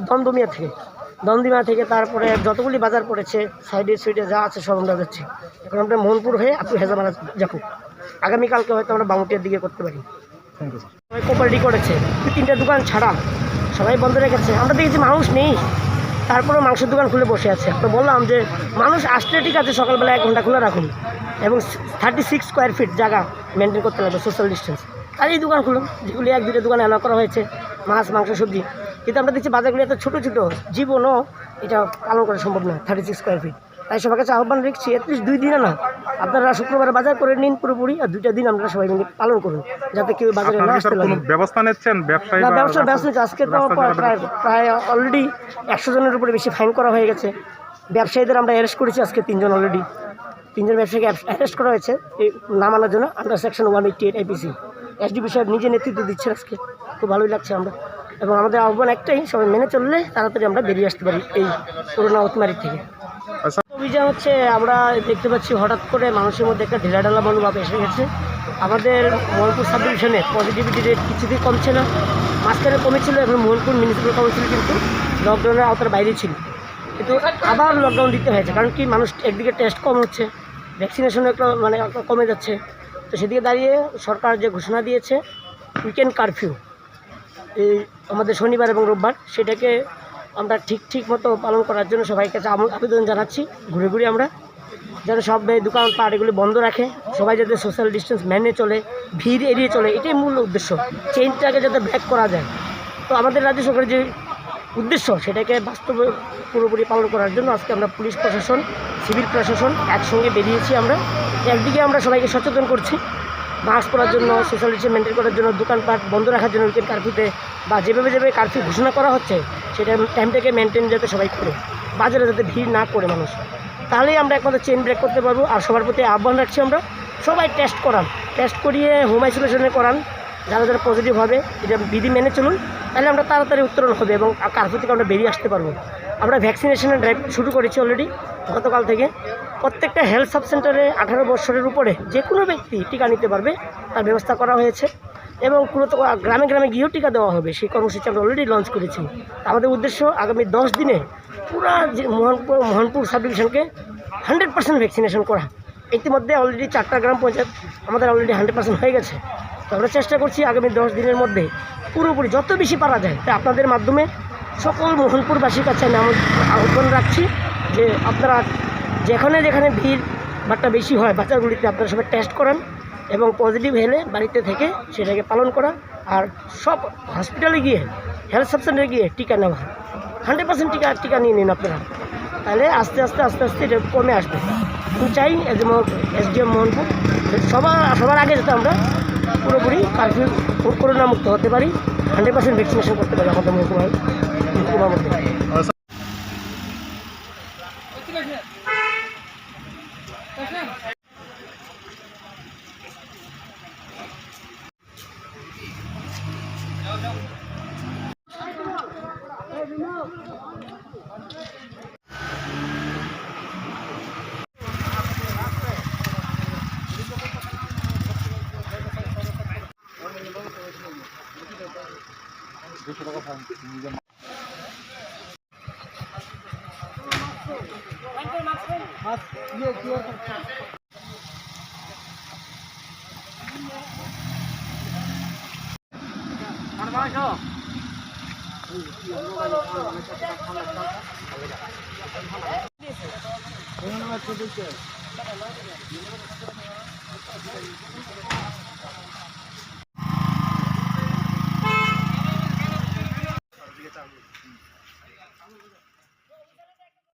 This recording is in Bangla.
দমদমিয়া থেকে তারপরে যতগুলি বাজার পড়েছে সাইডে সুইডে যা আছে সব আমরা যাচ্ছি। এখন আমরা মোহনপুর হয়ে আপনি হেজামারা যাবো। আগামীকালকে হয়তো আমরা বামুটিয়ার দিকে করতে পারি। সবাই কোপারেটি করেছে, 2-3টা দোকান ছাড়া সবাই বন্ধ রেখেছে। আমরা দেখেছি মানুষ নেই, তারপরেও মাংসের দোকান খুলে বসে আছে। তো বললাম যে মানুষ আসলে ঠিক আছে, সকালবেলা 1 ঘন্টা খোলা রাখুন এবং 36 স্কোয়ার ফিট জায়গা মেনটেন করতে লাগবে, সোশ্যাল ডিস্টেন্স। আর এই দোকান খুলুন যেগুলি 1-2টা দোকান অ্যালাউ করা হয়েছে, মাছ মাংস সবজি। কিন্তু আমরা দেখছি বাজারগুলি এত ছোটো ছোটো, জীবনও এটা পালন করা সম্ভব না 36 স্কোয়ার ফিট। তাই সবার কাছে আহ্বান রেখেছি, অ্যাটলিস্ট 2 দিনে না, আপনারা শুক্রবার বাজার করে নিন পুরোপুরি, আর 2টা দিন আমরা সবাই মিলে পালন করুন, যাতে কেউ বাজারে না আসতে লাগে। ব্যবস্থা নিচ্ছেন ব্যবসায়ী? না, ব্যবসা নিচ্ছে। আজকে তো প্রায় অলরেডি 100 জনের উপরে বেশি ফাইন করা হয়ে গেছে। ব্যবসায়ীদের আমরা অ্যারেস্ট করেছি আজকে 3 জন, অলরেডি 3 জন ব্যবসায়ীকে অ্যারেস্ট করা হয়েছে এই না মানার জন্য, আন্ডার সেকশন 188 আইপিসি। এসডিপি সাহেব নিজে নেতৃত্ব দিচ্ছে আজকে, খুব ভালোই লাগছে আমরা। এবং আমাদের আহ্বান একটাই, সবাই মেনে চললে তাড়াতাড়ি আমরা বেরিয়ে আসতে পারি এই করোনা অতিমারি থেকে। অভিযান হচ্ছে, আমরা দেখতে পাচ্ছি হঠাৎ করে মানুষের মধ্যে একটা ঢিলাঢালা মনোভাব এসে গেছে। আমাদের মোহনপুর সাব ডিভিশনে পজিটিভিটি রেট কিছুতেই কমছে না, মাঝখানে কমেছিল। এখন মোহনপুর মিউনিসিপ্যাল কাউন্সিল কিন্তু লকডাউনের আওতার বাইরে ছিল, কিন্তু আবার লকডাউন দিতে হয়েছে। কারণ কি, মানুষ একদিকে টেস্ট কম হচ্ছে, ভ্যাকসিনেশনও একটা কমে যাচ্ছে। তো সেদিকে দাঁড়িয়ে সরকার যে ঘোষণা দিয়েছে উইকেন্ড কারফিউ, এই আমাদের শনিবার এবং রোববার, সেটাকে আমরা ঠিক মতো পালন করার জন্য সবাই কাছে আবেদন জানাচ্ছি। ঘুরে ঘুরে আমরা যেন সব দোকানপাট এগুলি বন্ধ রাখে, সবাই যাতে সোশ্যাল ডিস্টেন্স মেনে চলে, ভিড় এড়িয়ে চলে, এটাই মূল উদ্দেশ্য। চেইনটাকে যাতে ব্রেক করা যায়। তো আমাদের রাজ্য সরকারের যে উদ্দেশ্য, সেটাকে বাস্তবে পুরোপুরি পালন করার জন্য আজকে আমরা পুলিশ প্রশাসন, সিভিল প্রশাসন একসঙ্গে বেরিয়েছি। আমরা একদিকে আমরা সবাইকে সচেতন করছি মাস্ক পরার জন্য, সোশ্যাল ডিস্টেন্স মেনটেন করার জন্য, দোকানপাট বন্ধ রাখার জন্য উইকেন্ড কারফিউতে, বা যেভাবে কারফিউ ঘোষণা করা হচ্ছে সেটা টাইমটাকে মেনটেন যাতে সবাই করে, বাজারে যাতে ভিড় না করে মানুষ, তাহলেই আমরা একমাত্র চেইন ব্রেক করতে পারবো। আর সবার প্রতি আহ্বান রাখছি, আমরা সবাই টেস্ট করান, টেস্ট করিয়ে হোম আইসোলেশনে করান। যারা যারা পজিটিভ হবে, এটা বিধি মেনে চলুন, তাহলে আমরা তাড়াতাড়ি উত্তরণ হবে এবং কারফিউ থেকে আমরা বেরিয়ে আসতে পারবো। আমরা ভ্যাকসিনেশনের ড্রাইভ শুরু করেছি অলরেডি গতকাল থেকে। প্রত্যেকটা হেলথ সাব সেন্টারে 18 বছরের উপরে যে কোনো ব্যক্তি টিকা নিতে পারবে, তার ব্যবস্থা করা হয়েছে। এবং পুরো গ্রামে গ্রামে গিয়েও টিকা দেওয়া হবে, সেই কর্মসূচি আমরা অলরেডি লঞ্চ করেছি। আমাদের উদ্দেশ্য আগামী 10 দিনে পুরো মোহনপুর সাব ডিভিশনকে 100% ভ্যাকসিনেশন করা। ইতিমধ্যে অলরেডি 4টা গ্রাম পঞ্চায়েত আমাদের অলরেডি 100% হয়ে গেছে। তো আমরা চেষ্টা করছি আগামী 10 দিনের মধ্যে পুরোপুরি যত বেশি পারা যায়। তাই আপনাদের মাধ্যমে সকল মোহনপুরবাসীর কাছে আমি আহ্বান রাখছি যে আপনারা যেখানে যেখানে ভিড় ভাট্টা বেশি হয় বাজারগুলিতে, আপনারা সবাই টেস্ট করান এবং পজিটিভ হলে বাড়িতে থেকে সেটাকে পালন করা। আর সব হসপিটালে গিয়ে, হেলথ সাব সেন্টারে গিয়ে টিকা নেওয়া, 100% টিকা নিয়ে নিন আপনারা, তাহলে আস্তে আস্তে এটা কমে আসবে। আমি চাই এসডিএম মোহনপুর সবার আগে যাতে আমরা পুরোপুরি কারফিউ করোনা মুক্ত হতে পারি, 100% ভ্যাকসিনেশন করতে পারি আমাদের মহকুমার মধ্যে। ধন্যবাদ।